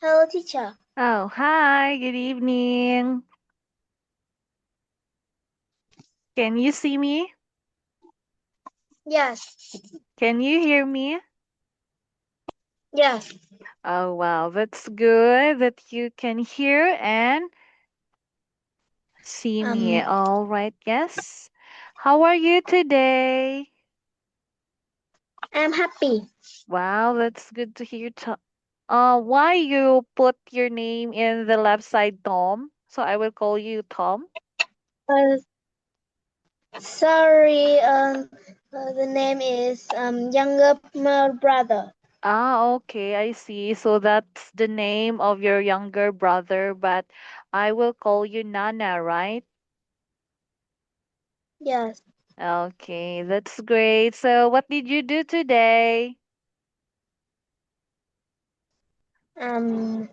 Hello, teacher. Oh, hi, good evening. Can you see me? Yes, Can you hear me? yes. Oh, wow, that's good that you can hear and see me. Um, All right, yes. How are you today? I'm happy. Wow, that's good to hear. Why you put your name in the left side, Tom? So I will call you Tom. Uh, sorry. The name is younger brother. Ah, okay, I see. So that's the name of your younger brother, but I will call you Nana, right? Yes. Okay, that's great. So, what did you do today? Um,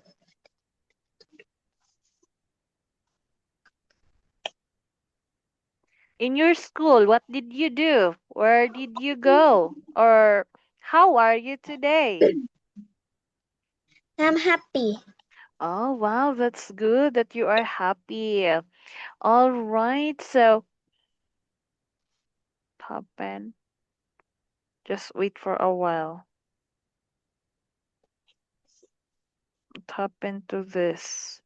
In your school, what did you do? Where did you go? Or how are you today? I'm happy. Oh, wow, that's good that you are happy. All right, so happen. Just wait for a while. What happened to this?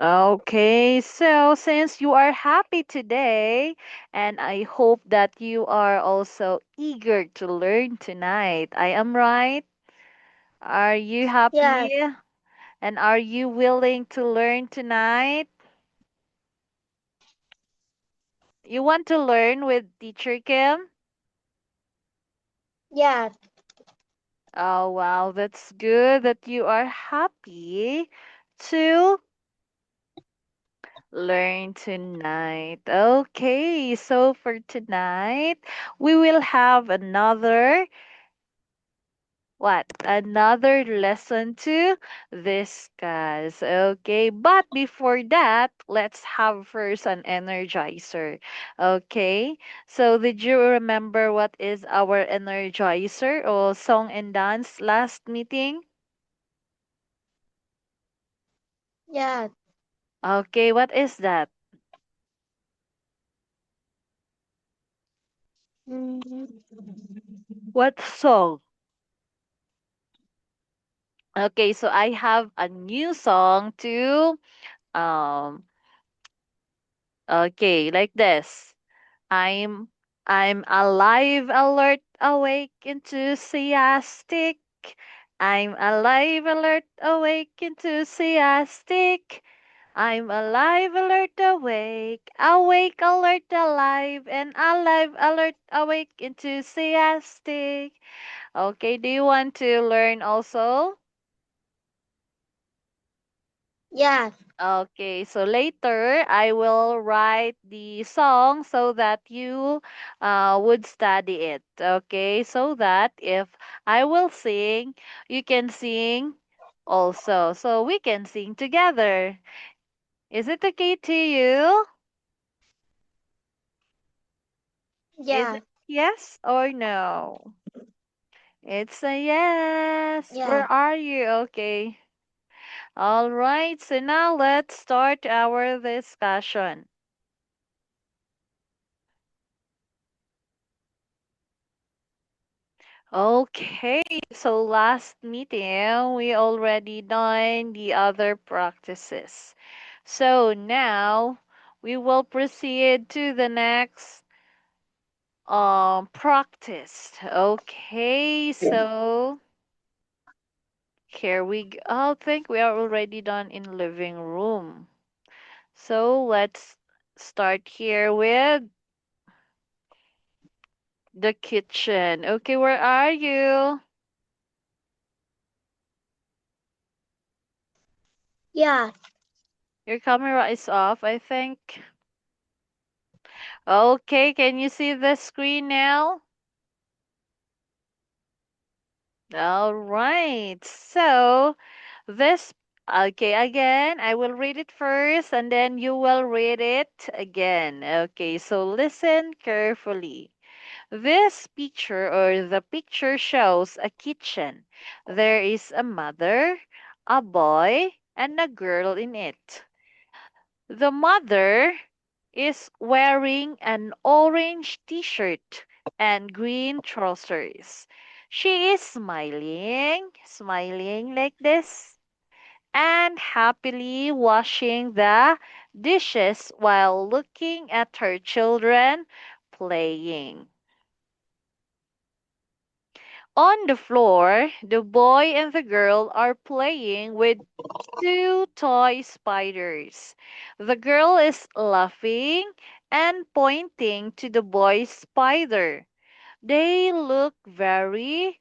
Okay, so since you are happy today, and I hope that you are also eager to learn tonight, I am right? Are you Yes, happy? And are you willing to learn tonight? You want to learn with Teacher Kim? yes, Oh, wow, that's good that you are happy to learn tonight. Okay, so for tonight, we will have another lesson to discuss. Okay, but before that, let's have first an energizer. Okay, so did you remember what is our energizer or song and dance last meeting? yes. Okay, what is that? Mm, What song? Okay, so I have a new song to um okay, like this. I'm I'm alive, alert, awake, enthusiastic. I'm alive, alert, awake, enthusiastic. I'm alive, alert, awake, awake, alert, alive, and alive, alert, awake, enthusiastic. Okay, do you want to learn also? yes, Okay, so later I will write the song so that you would study it. Okay, so that if I will sing, you can sing also. So we can sing together. Is it okay to you? Is yes, it yes or no? It's a yes. Where yes. are you? Okay. All right, so now let's start our discussion. Okay, so last meeting we already done the other practices. So now we will proceed to the next practice. Okay, so here we go. I think we are already done in living room. So let's start here with the kitchen. Okay, where are you? Yes, Your camera is off, I think. Okay, can you see the screen now? All right. So, this, okay, again, I will read it first and then you will read it again. Okay, so listen carefully. This picture or the picture shows a kitchen. There is a mother, a boy, and a girl in it. The mother is wearing an orange t-shirt and green trousers. She is smiling like this, and happily washing the dishes while looking at her children playing. On the floor, the boy and the girl are playing with two toy spiders. The girl is laughing and pointing to the boy's spider. They look very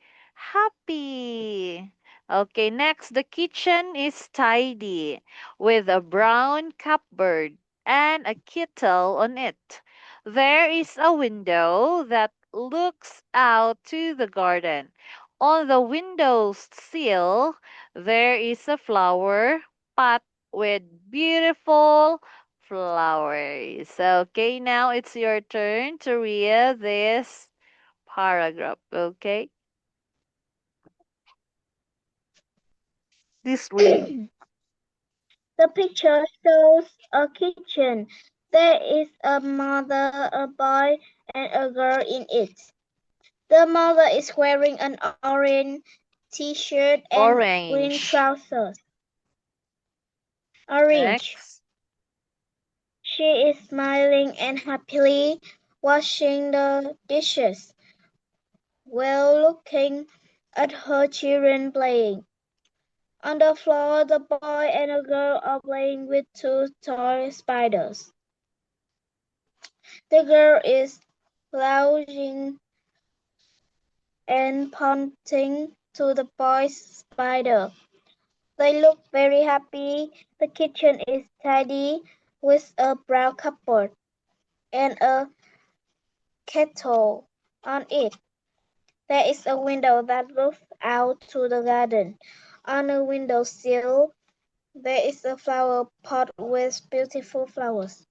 happy. Okay, next, the kitchen is tidy with a brown cupboard and a kettle on it. There is a window that looks out to the garden. On the window sill, there is a flower pot with beautiful flowers. Okay, now it's your turn to read this paragraph. Okay, this read. The picture shows a kitchen. There is a mother, a boy, and a girl in it. The mother is wearing an orange t-shirt and green Orange. trousers. Orange. Next. She is smiling and happily washing the dishes while looking at her children playing. On the floor, the boy and the girl are playing with two toy spiders. The girl is lounging and pointing to the boy's spider. They look very happy. The kitchen is tidy with a brown cupboard and a kettle on it. There is a window that looks out to the garden. On the windowsill, there is a flower pot with beautiful flowers.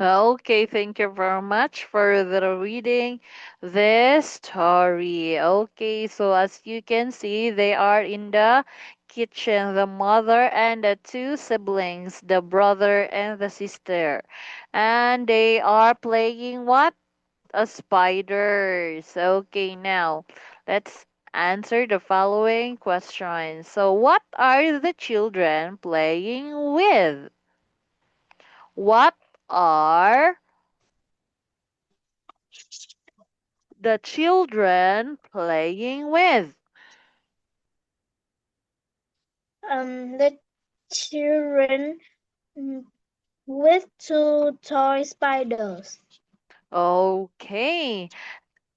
Okay, thank you very much for the reading this story. Okay, so as you can see, they are in the kitchen, the mother and the two siblings, the brother and the sister. And they are playing what? A spiders. Okay, now let's answer the following questions. So, what are the children playing with? What are the children playing with? The children with two toy spiders. Okay,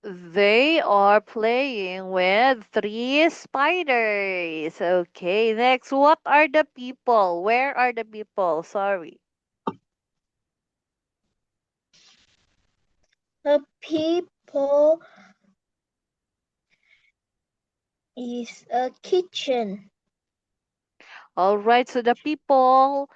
they are playing with three spiders. Okay, next, what are the people? Where are the people? Sorry. The people is a kitchen. All right, so the people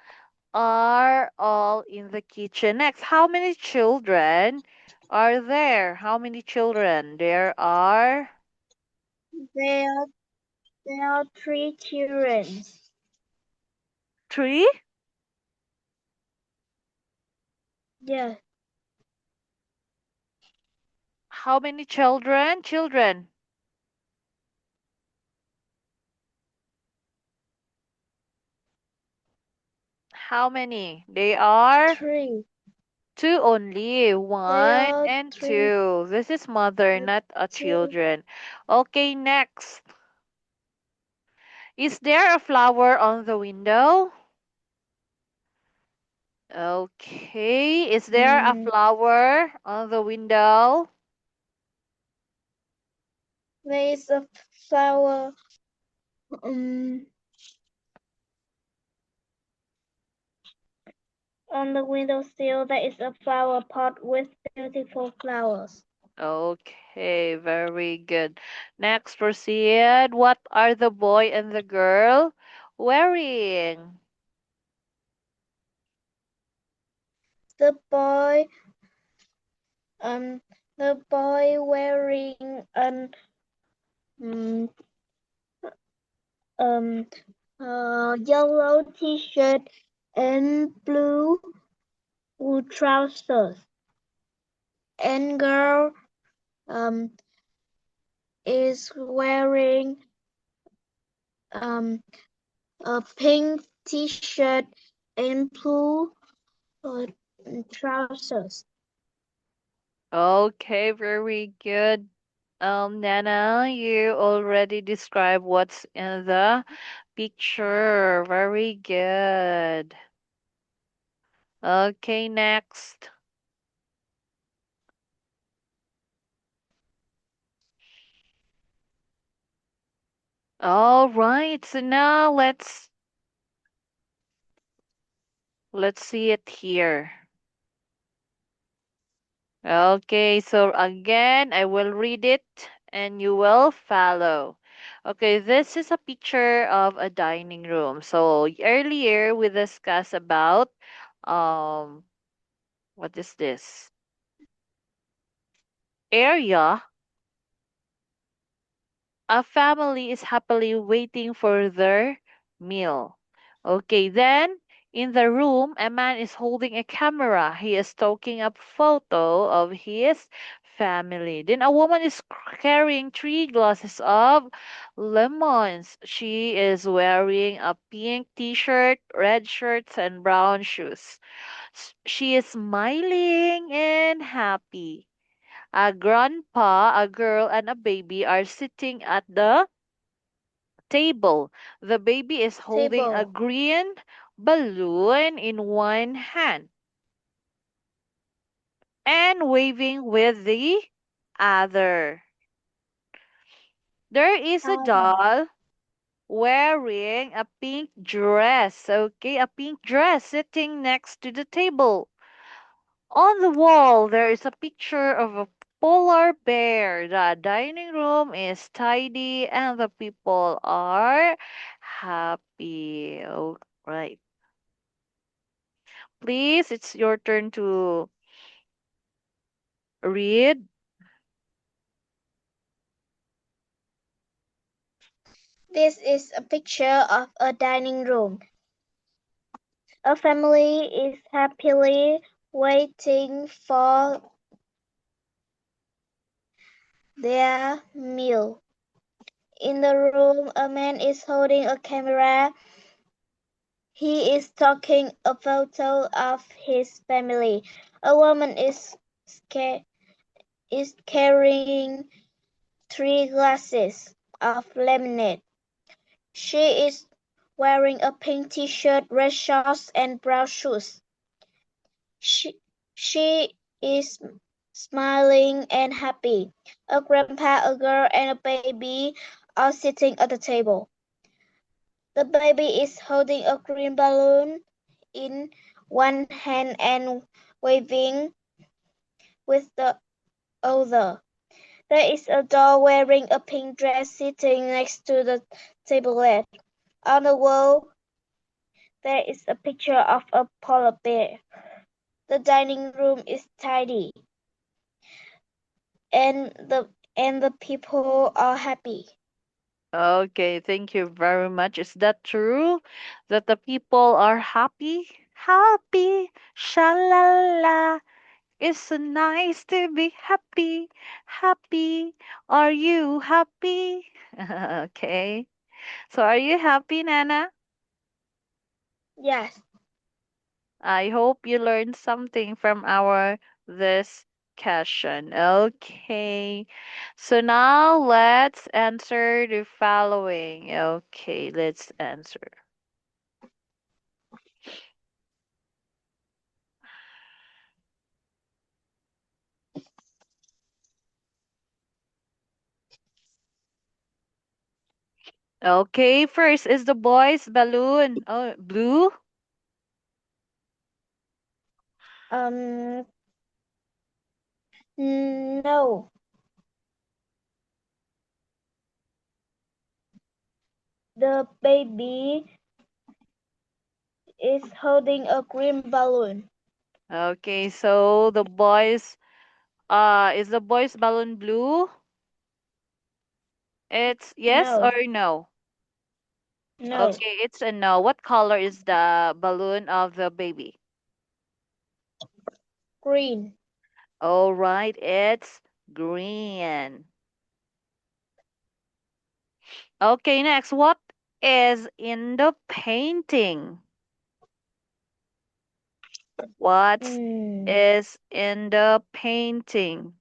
are all in the kitchen. Next, how many children are there? How many children? There are There, there are three children. three. Yes, How many children? Children. How many? They are three. two only. There One are and three two. This is mother, not a children. children. Okay, next. Is there a flower on the window? Okay. Is there a Mm, flower on the window? there is a flower. Um, on the windowsill, there is a flower pot with beautiful flowers. Okay, very good. Next, proceed. What are the boy and the girl wearing? The boy um The boy wearing an mm, um, yellow t-shirt and blue trousers, and girl um, is wearing um, a pink t-shirt and blue uh, trousers. Okay, very good. Nana, you already described what's in the picture. Very good. Okay, next. All right, so now let's see it here. Okay, so again, I will read it and you will follow. Okay, this is a picture of a dining room. So earlier we discussed about um what is this? Area. A family is happily waiting for their meal. Okay, then in the room, a man is holding a camera. He is taking a photo of his family. Then a woman is carrying three glasses of lemons. She is wearing a pink t shirt, red shirts, and brown shoes. She is smiling and happy. A grandpa, a girl, and a baby are sitting at the table. The baby is holding a Table, green balloon in one hand and waving with the other. There is a other, doll wearing a pink dress, okay, a pink dress sitting next to the table. On the wall, there is a picture of a polar bear. The dining room is tidy and the people are happy. All right. Please, it's your turn to read. This is a picture of a dining room. A family is happily waiting for their meal. In the room, a man is holding a camera. He is taking a photo of his family. A woman is carrying three glasses of lemonade. She is wearing a pink t-shirt, red shorts, and brown shoes. She, she is smiling and happy. A grandpa, a girl, and a baby are sitting at the table. The baby is holding a green balloon in one hand and waving with the other. There is a doll wearing a pink dress sitting next to the tablet. On the wall, there is a picture of a polar bear. The dining room is tidy, and the people are happy. Okay, thank you very much. Is that true? That the people are happy? Happy, shalala. It's so nice to be happy. Happy. Are you happy? Okay. So are you happy, Nana? Yes, I hope you learned something from our discussion. Okay. So now let's answer the following. Okay, let's answer. Okay, first is the boy's balloon. Oh, blue. um, no, the baby is holding a green balloon. Okay, so the boy's Is the boy's balloon blue? It's yes or No. no? No. Okay, it's a no. What color is the balloon of the baby? Green. All right, it's green. Okay, next. What is in the painting? What Hmm. is in the painting?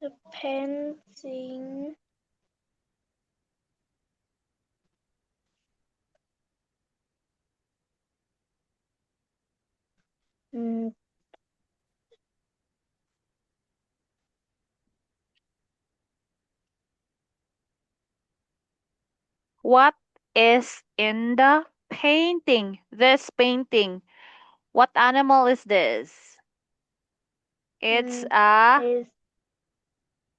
The painting. Hmm. What is in the painting? This painting. What animal is this? It's Hmm. a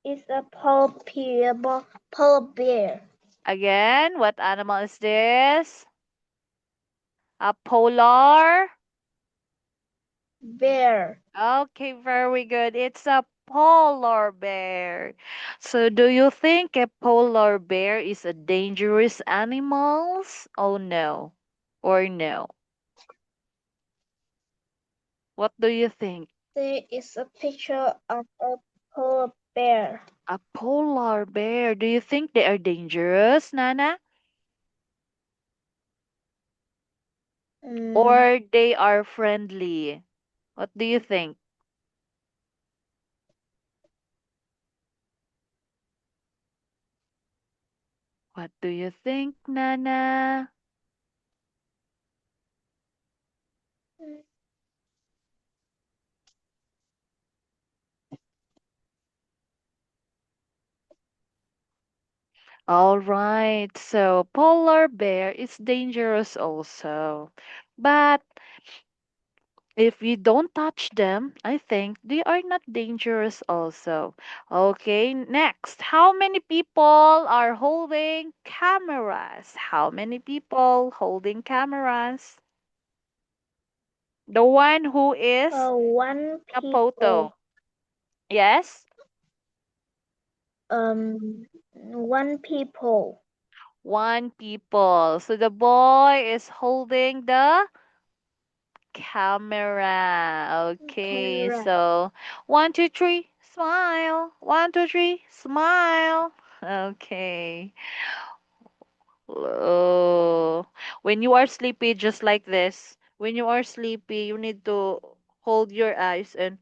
Is a polar bear. again. What animal is this? A polar. Bear. Okay, very good. It's a polar bear. So, do you think a polar bear is a dangerous animal? Oh no. Or no? What do you think? There is a picture of a polar bear. A polar bear. Do you think they are dangerous, Nana? Hmm. Or they are friendly? What do you think? What do you think, Nana? All right, so polar bear is dangerous also. But if you don't touch them, I think they are not dangerous also. Okay, next. How many people are holding cameras? How many people holding cameras? The one who is One a people. photo. Yes? One people. One people. So the boy is holding the camera. Okay, Camera. so one, two, three, smile. One, two, three, smile. Okay. Oh, when you are sleepy, just like this. When you are sleepy, you need to hold your eyes and,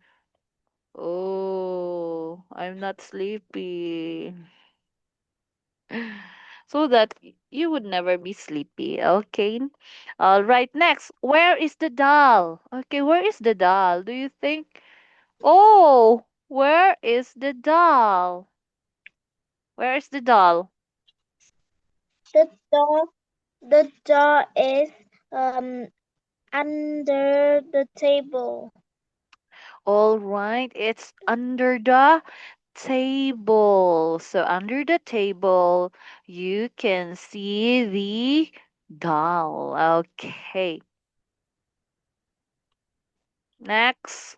oh, I'm not sleepy. So that you would never be sleepy. Okay. All right. Next, where is the doll? Okay, where is the doll? Do you think? Oh, where is the doll? Where is the doll? The door. The door is um under the table. All right, it's under the table. So under the table, you can see the doll. Okay. Next,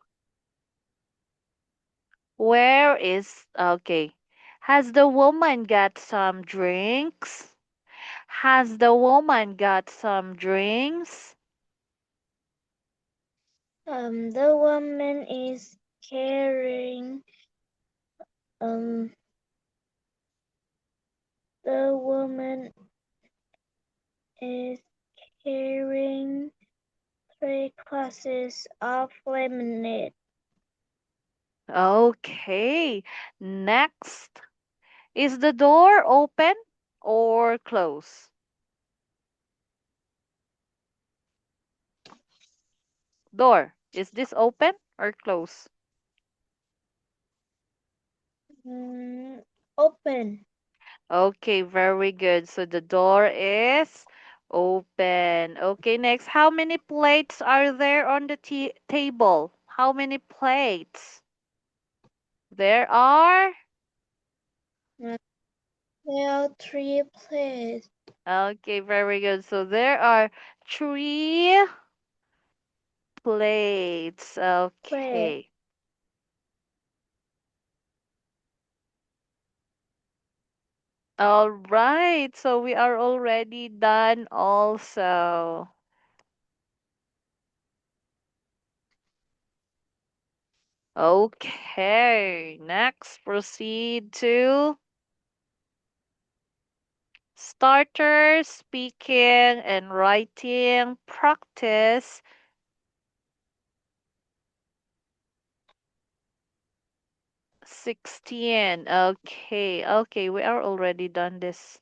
where is okay? Has the woman got some drinks? Has the woman got some drinks? The woman is carrying um the woman is carrying three glasses of lemonade. Okay. Next, is the door open or closed? Door, is this open or closed? Mm, Open. Okay, very good. So the door is open. Okay, next, how many plates are there on the table? How many plates? There are. Uh, There are three plates. Okay, very good. So there are three plates. Play. Okay. All right. So we are already done also. Okay. Next, proceed to starter speaking and writing practice 16. Okay. Okay. We are already done this.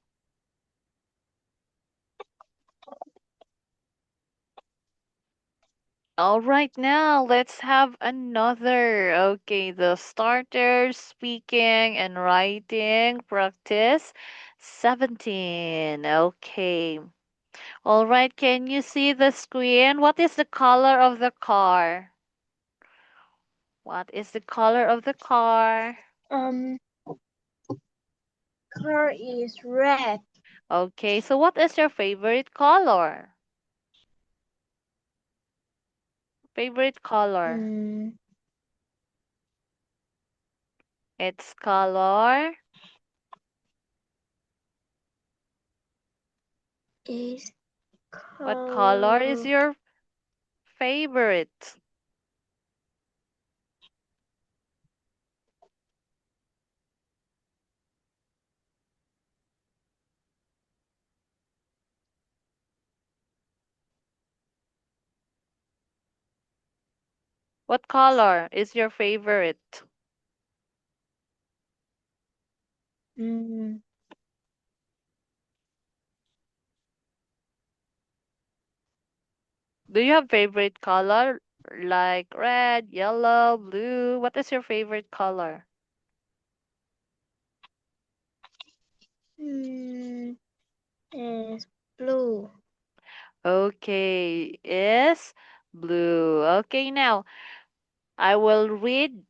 All right, now let's have another. Okay, the starter speaking and writing practice 17. Okay. All right, can you see the screen? What is the color of the car? What is the color of the car? Um, car is red. Okay, so what is your favorite color? Favorite color? Mm, It's color. is What color is color your favorite? What color is your favorite? mm, Do you have favorite color like red, yellow, blue? What is your favorite color? mm, is blue. Okay, is blue. Okay, now I will read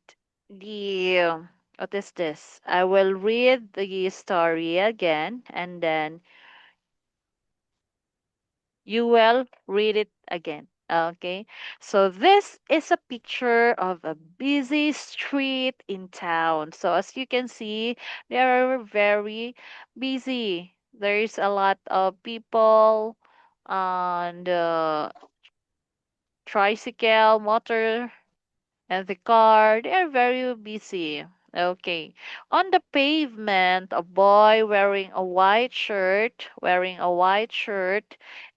what is this? I will read the story again and then you will read it again. Okay. So this is a picture of a busy street in town. So as you can see, they are very busy. There is a lot of people on the tricycle, motor, and the car. They are very busy. Okay. On the pavement, a boy wearing a white shirt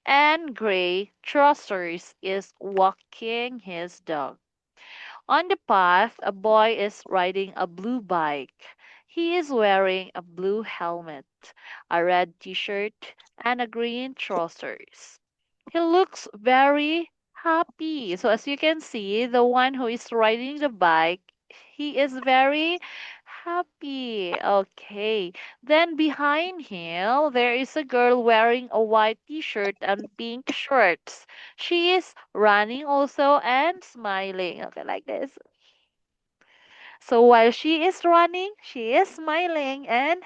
and gray trousers is walking his dog. On the path, a boy is riding a blue bike. He is wearing a blue helmet, a red t-shirt, and a green trousers. He looks very happy. So as you can see, the one who is riding the bike, he is very happy. Okay. Then behind him, there is a girl wearing a white t-shirt and pink shorts. She is running also and smiling. Okay, like this. So while she is running, she is smiling and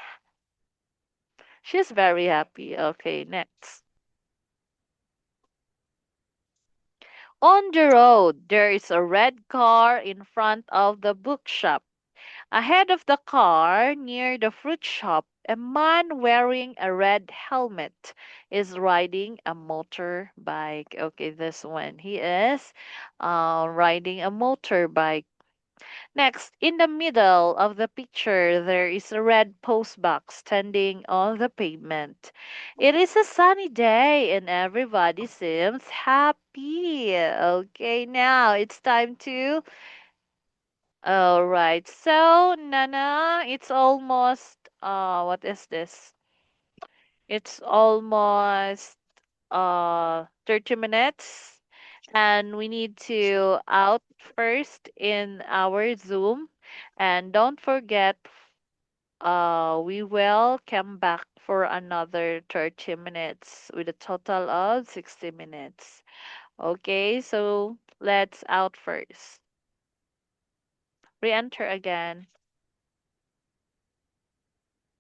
she's very happy. Okay, next. On the road, there is a red car in front of the bookshop. Ahead of the car, near the fruit shop, a man wearing a red helmet is riding a motorbike. Okay, this one. He is riding a motorbike. Next, in the middle of the picture, there is a red post box standing on the pavement. It is a sunny day and everybody seems happy. Okay, now it's time to. All right. So, Nana, it's almost what is this? It's almost 30 minutes and we need to out first in our Zoom. And don't forget, we will come back for another 30 minutes with a total of 60 minutes. Okay, so let's out first. Re-enter again.